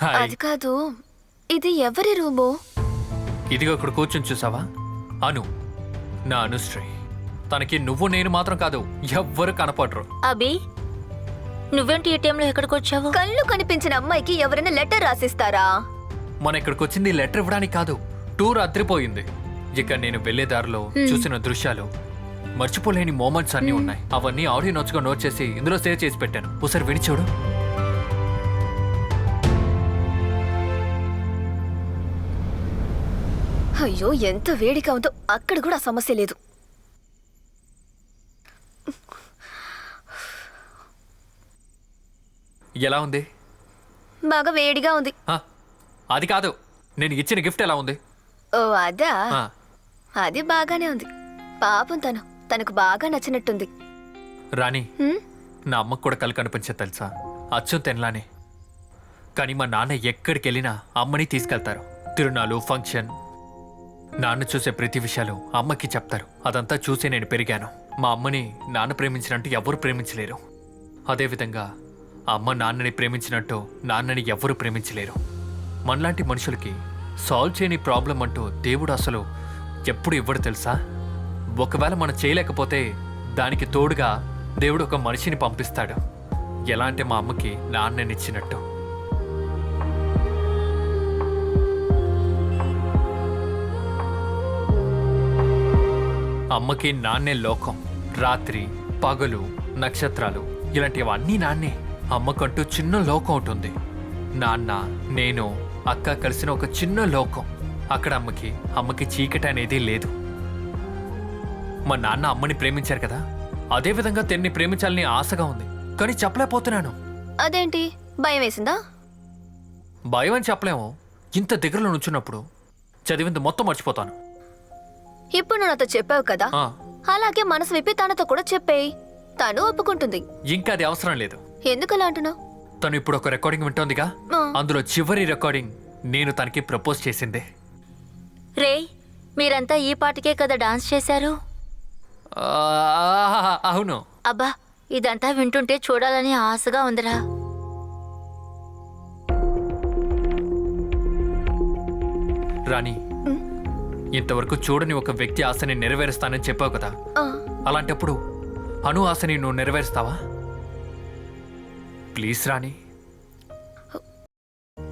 Hi. అది కాదు, ఇది ఎవరి రూము? ఇదిగో ఇక్కడ కూర్చొని చూసావా? అను, నా అనుశ్రీ. తనకి నువ్వు నేను మాత్రం కాదు, ఎవ్వరు కనపడరు. అభి, నువ్వేంటి ఈ టైంలో ఎక్కడికి వచ్చావు? కళ్ళు కనిపించిన అమ్మాయికి ఎవరైనా లెటర్ రాసిస్తారా? మన ఇక్కడికి వచ్చింది లెటర్ ఇవ్వడానికి కాదు, టూర్ అదిరిపోయింది. ఇక నేను వెళ్లే దారిలో చూసిన దృశ్యాలు, మర్చిపోలేని మూమెంట్స్ అన్నీ ఉన్నాయి. అవన్నీ ఆడియో నోట్స్గా నోట్ చేసి ఇందులో సేవ్ చేసి పెట్టాను. ఒకసారి విని చూడు. అయ్యో, ఎంత వేడిగా ఉందో. అక్కడ కూడా సమస్య లేదు. ఎలా ఉంది? బాగా వేడిగా ఉంది. ఆ, అది కాదు, నేను ఇచ్చిన గిఫ్ట్ ఎలా ఉంది? ఓ అదా? ఆ, అది బాగానే ఉంది. పాపం తనకు బాగా నచ్చినట్టుంది. రాణి, హ్మ్? నా అమ్మకు కూడా కళ్ళు కనిపించేది తెలుసా? అచ్చం తినలానే. కానీ మా నాన్న ఎక్కడికి వెళ్ళినా అమ్మని తీసుకెళ్తారు. తిరునాళ్ళు, ఫంక్షన్, నాన్న చూసే ప్రతి విషయాలు అమ్మకి చెప్తారు. అదంతా చూసి నేను పెరిగాను. మా అమ్మని నాన్న ప్రేమించినట్టు ఎవరు ప్రేమించలేరు. అదేవిధంగా అమ్మ నాన్నని ప్రేమించినట్టు నాన్నని ఎవరు ప్రేమించలేరు. మనలాంటి మనుషులకి సాల్వ్ చేయని ప్రాబ్లం అంటూ దేవుడు అసలు ఎప్పుడు ఇవ్వడు తెలుసా? ఒకవేళ మనం చేయలేకపోతే దానికి తోడుగా దేవుడు ఒక మనిషిని పంపిస్తాడు. ఎలా అంటే మా అమ్మకి నాన్ననిచ్చినట్టు. అమ్మకి నాన్నే లోకం. రాత్రి, పగలు, నక్షత్రాలు ఇలాంటివన్నీ నాన్నే. అమ్మకంటూ చిన్న లోకం ఉంటుంది. నాన్న, నేను, అక్క కలిసిన ఒక చిన్న లోకం. అక్కడ అమ్మకి చీకటి అనేది లేదు. మా నాన్న అమ్మని ప్రేమించారు కదా, అదేవిధంగా తెన్ని ప్రేమించాలని ఆశగా ఉంది. కానీ చెప్పలేకపోతున్నాను. అదేంటి, భయం వేసిందా? భయం అని చెప్పలేము. ఇంత దగ్గరలో నుంచున్నప్పుడు చదివింది మొత్తం మర్చిపోతాను. ఇప్పుడు నువ్వు నాతో చెప్పావు కదా, ఆ, అలాగే మనసు విప్పి తనతో కూడా చెప్పేయి. తను ఒప్పుకుంటుంది. ఇంకా అది అవసరం లేదు. ఎందుకలా అంటున్నావు? తను ఇప్పుడు ఒక రికార్డింగ్ వింటోందిగా, అందులో చివరి రికార్డింగ్ నేను తనకి ప్రపోజ్ చేసిందే. రే, మీరంతా ఈ పాటకే కదా డాన్స్ చేశారు? ఆ, అవును. అబ్బా, ఇదంతా వింటుంటే చూడాలని ఆశగా ఉందిరా. రాణి, ఇంతవరకు చూడని ఒక వ్యక్తి ఆశని నెరవేరుస్తానని చెప్పావు కదా, ఆ, అలాంటప్పుడు అను ఆశని నువ్వు నెరవేరుస్తావా? ప్లీజ్ రాణి.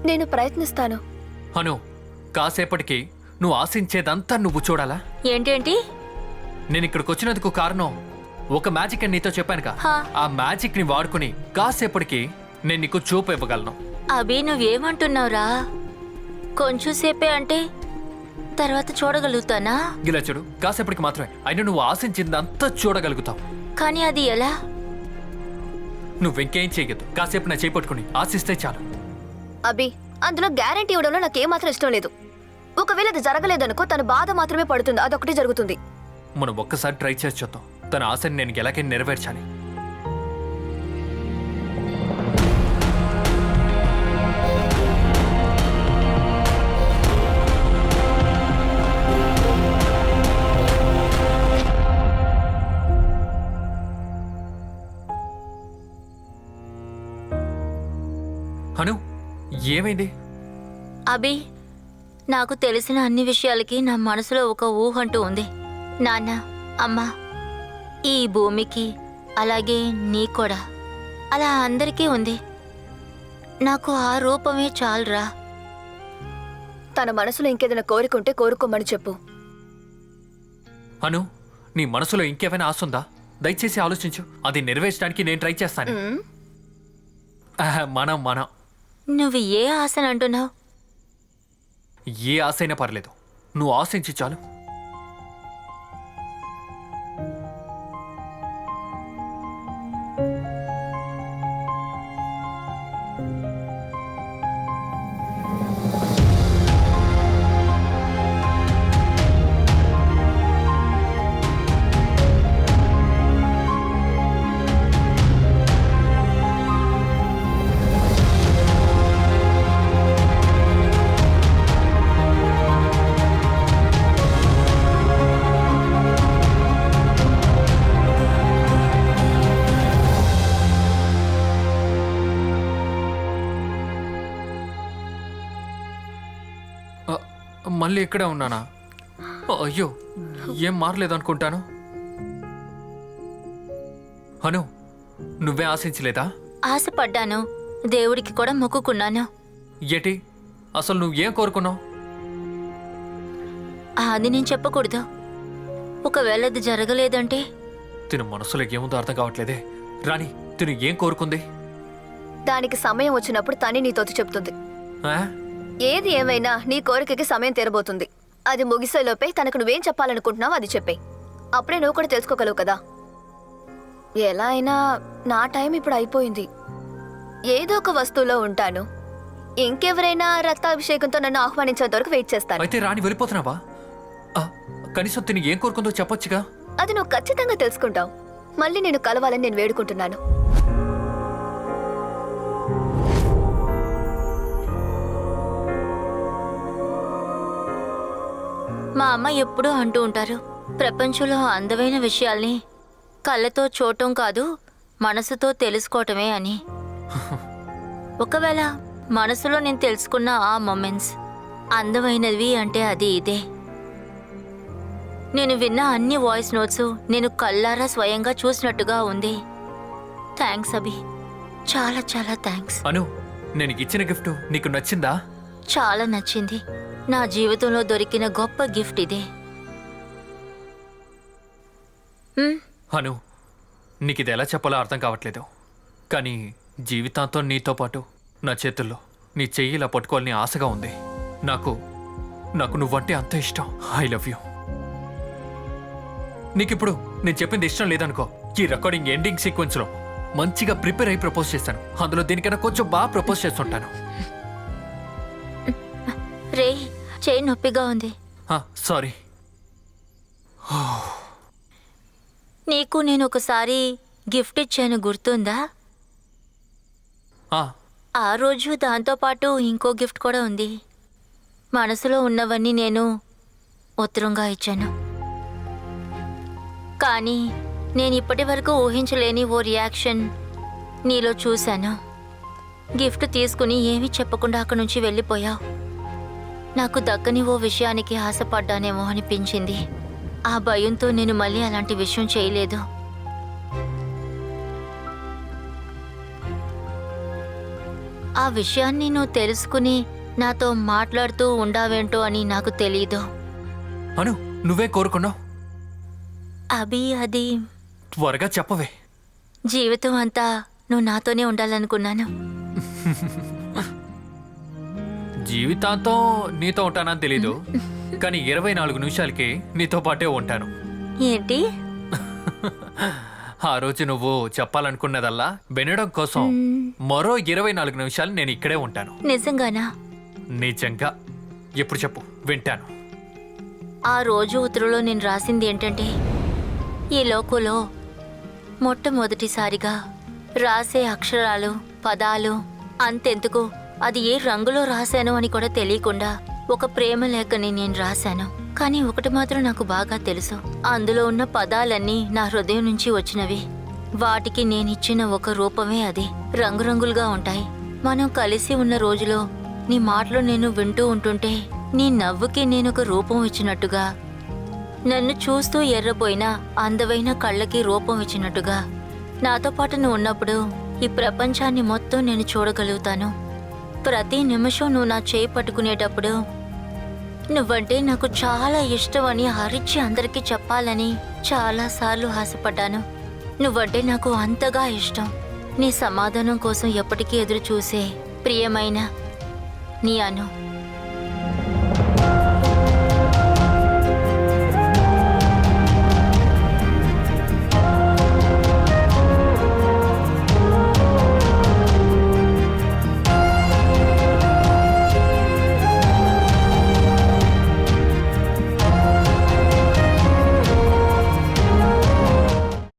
నేను ప్రయత్నిస్తాను. అను, కాసేపటికి నువ్వు ఆశించేదంతా నువ్వు చూడాలా? ఏంటేంటి? నేను ఇక్కడికి వచ్చినందుకు కారణం ఒక మ్యాజిక్ అని నీతో చెప్పానుగా. హా. ఆ మ్యాజిక్ ని వాడుకుని కాసేపటికి నేను నీకు చూపు ఇవ్వగలను. అభి, నువ్వేమంటున్నావురా? కొంచెం సేపే అంటే తర్వాత చూడగలుగుతానా? ఇలా చూడు, కాసేపటికి మాత్రమే. అయినా నువ్వు ఆశించిందంతా చూడగలుగుతావు. కానీ అది ఎలా? నువ్వింకేం చేయగలదు. కాసేపు నా చేయి పట్టుకుని ఆశిస్తే చాలు. అభి, అందులో గ్యారంటీ ఇవ్వడంలో నాకేమాత్రం ఇష్టం లేదు. ఒకవేళ అది జరగలేదనుకో, తన బాధ మాత్రమే పడుతుంది. అదొకటి జరుగుతుంది. మనం ఒక్కసారి ట్రై చేసి చూద్దాం. తన ఆశని నేను ఎలాగైనా నెరవేర్చాలి. అను, ఏమైంది? అభి, నాకు తెలిసిన అన్ని విషయాలకి నా మనసులో ఒక ఊహంటూ ఉంది. నాన్న, అమ్మ, ఈ భూమికి, అలాగే నీ కూడా, అలా అందరికీ ఉంది. నాకు ఆ రూపమే చాలురా. తన మనసులో ఇంకేదైనా కోరుకుంటే కోరుకోమని చెప్పు. అను, నీ మనసులో ఇంకేమైనా ఆశ ఉందా? దయచేసి ఆలోచించు. అది నెరవేర్చడానికి నేను ట్రై చేస్తాను. ఉమ్, మనం నువ్వు ఏ ఆశను అంటున్నావు? ఏ ఆశ అయినా పర్లేదు, నువ్వు ఆశించి చాలు. మళ్ళీ ఇక్కడే ఉన్నానా? అయ్యో, ఏం మారలేదనుకుంటాను. అను, నువ్వే ఆశించలేదా? ఆశపడ్డాను, దేవుడికి కూడా మొక్కుకున్నాను. ఏటి, అసలు నువ్వేం కోరుకున్నావు? అది నేను చెప్పకూడదు. ఒకవేళ అది జరగలేదంటే తిను మనసులో ఏముందో అర్థం కావట్లేదే. రాణి, తిను ఏం కోరుకుంది? దానికి సమయం వచ్చినప్పుడు తని నీతో చెప్తుంది. ఆ? ఏది ఏమైనా నీ కోరికకి సమయం తీరబోతుంది. అది ముగిసేలోపే తనకు నువ్వేం చెప్పాలనుకుంటున్నావు అది చెప్పే. అప్పుడే నువ్వు కూడా తెలుసుకోగలవు కదా. ఎలా అయినా నా టైం ఇప్పుడు అయిపోయింది. ఏదో ఒక వస్తువులో ఉంటాను. ఇంకెవరైనా రక్తాభిషేకంతో నన్ను ఆహ్వానించేంత వరకు వెయిట్ చేస్తాను. అయితే రాణి వెళ్ళిపోతున్నావా? కనీసం తిని ఏం కోరుకుందో చెప్పొచ్చుగా. అది నువ్వు ఖచ్చితంగా తెలుసుకుంటావు. మళ్ళీ నేను కలవాలని నేను వేడుకుంటున్నాను. మా అమ్మ ఎప్పుడూ అంటూ ఉంటారు, ప్రపంచంలో అందమైన విషయాల్ని కళ్ళతో చూడటం కాదు, మనసుతో తెలుసుకోవటమే అని. ఒకవేళ మనసులో నేను తెలుసుకున్న ఆ మొమెంట్స్ అందమైనవి అంటే అది ఇదే. నేను విన్న అన్ని వాయిస్ నోట్స్ నేను కళ్ళారా స్వయంగా చూసినట్టుగా ఉంది. థ్యాంక్స్ అభి, చాలా చాలా థ్యాంక్స్. అను, నేను ఇచ్చిన గిఫ్ట్ నీకు నచ్చిందా? చాలా నచ్చింది. నా జీవితంలో దొరికిన గొప్ప గిఫ్ట్ ఇదే. అను, నీకు ఇది ఎలా చెప్పాలో అర్థం కావట్లేదు. కానీ జీవితాంతం నీతో పాటు నా చేతుల్లో నీ చెయ్యి ఇలా పట్టుకోవాలని ఆశగా ఉంది. నాకు నువ్వంటే అంత ఇష్టం. I love you. నీకిప్పుడు నేను చెప్పింది ఇష్టం లేదనుకో, ఈ రికార్డింగ్ ఎండింగ్ సీక్వెన్స్లో మంచిగా ప్రిపేర్ అయి ప్రపోజ్ చేస్తాను. అందులో దీనికన్నా కొంచెం బాగా ప్రపోజ్ చేస్తుంటాను. రే, చేయి నొప్పిగా ఉంది. సారీ. నీకు నేను ఒకసారి గిఫ్ట్ ఇచ్చాను, గుర్తుందా? ఆ రోజు దాంతోపాటు ఇంకో గిఫ్ట్ కూడా ఉంది. మనసులో ఉన్నవన్నీ నేను ఉత్తరంగా ఇచ్చాను. కానీ నేను ఇప్పటి వరకు ఊహించలేని ఓ రియాక్షన్ నీలో చూశాను. గిఫ్ట్ తీసుకుని ఏమీ చెప్పకుండా అక్కడి నుంచి వెళ్ళిపోయావు. నాకు దక్కని ఓ విషయానికి ఆశపడ్డానేమో అనిపించింది. ఆ భయంతో నేను మళ్ళీ అలాంటి విషయం చేయలేదు. ఆ విషయాన్ని నువ్వు తెలుసుకుని నాతో మాట్లాడుతూ ఉండావేంటో అని నాకు తెలీదు. అను, నువ్వే కోరుకున్నావు? అభి, అది త్వరగా చెప్పవే. జీవితం అంతా నువ్వు నాతోనే ఉండాలనుకున్నాను. జీవితాంతం నీతో ఉంటానని తెలీదు, కానీ 24 నిమిషాలకి నీతో పాటే ఉంటాను. ఏంటి? ఆ రోజు నువ్వు చెప్పాలనుకున్నదల్లా వినడం కోసం మరో 24 నిమిషాలు నేను ఇక్కడే ఉంటాను. నిజంగానా? నిజంగా. ఎప్పుడు చెప్పు, వింటాను. ఆ రోజు ఉత్తరంలో నేను రాసింది ఏంటంటే, ఈ లోకంలో మొట్టమొదటిసారిగా రాసే అక్షరాలు, పదాలు అంతెందుకు అది ఏ రంగులో రాశాను అని కూడా తెలియకుండా ఒక ప్రేమ లేఖని నేను రాశాను. కానీ ఒకటి మాత్రం నాకు బాగా తెలుసు, అందులో ఉన్న పదాలన్నీ నా హృదయం నుంచి వచ్చినవి. వాటికి నేనిచ్చిన ఒక రూపమే అది. రంగురంగులుగా ఉంటాయి. మనం కలిసి ఉన్న రోజులో నీ మాటలు నేను వింటూ ఉంటుంటే నీ నవ్వుకి నేనొక రూపం ఇచ్చినట్టుగా, నన్ను చూస్తూ ఎర్రబోయిన అందమైన కళ్ళకి రూపం ఇచ్చినట్టుగా, నాతో పాటు నువ్వు ఉన్నప్పుడు ఈ ప్రపంచాన్ని మొత్తం నేను చూడగలుగుతాను. ప్రతి నిమిషం నువ్వు నా చేయి పట్టుకునేటప్పుడు నువ్వంటే నాకు చాలా ఇష్టం అని అరిచి అందరికీ చెప్పాలని చాలాసార్లు ఆశపడ్డాను. నువ్వంటే నాకు అంతగా ఇష్టం. నీ సమాధానం కోసం ఎప్పటికీ ఎదురు చూసే ప్రియమైన నీ అను.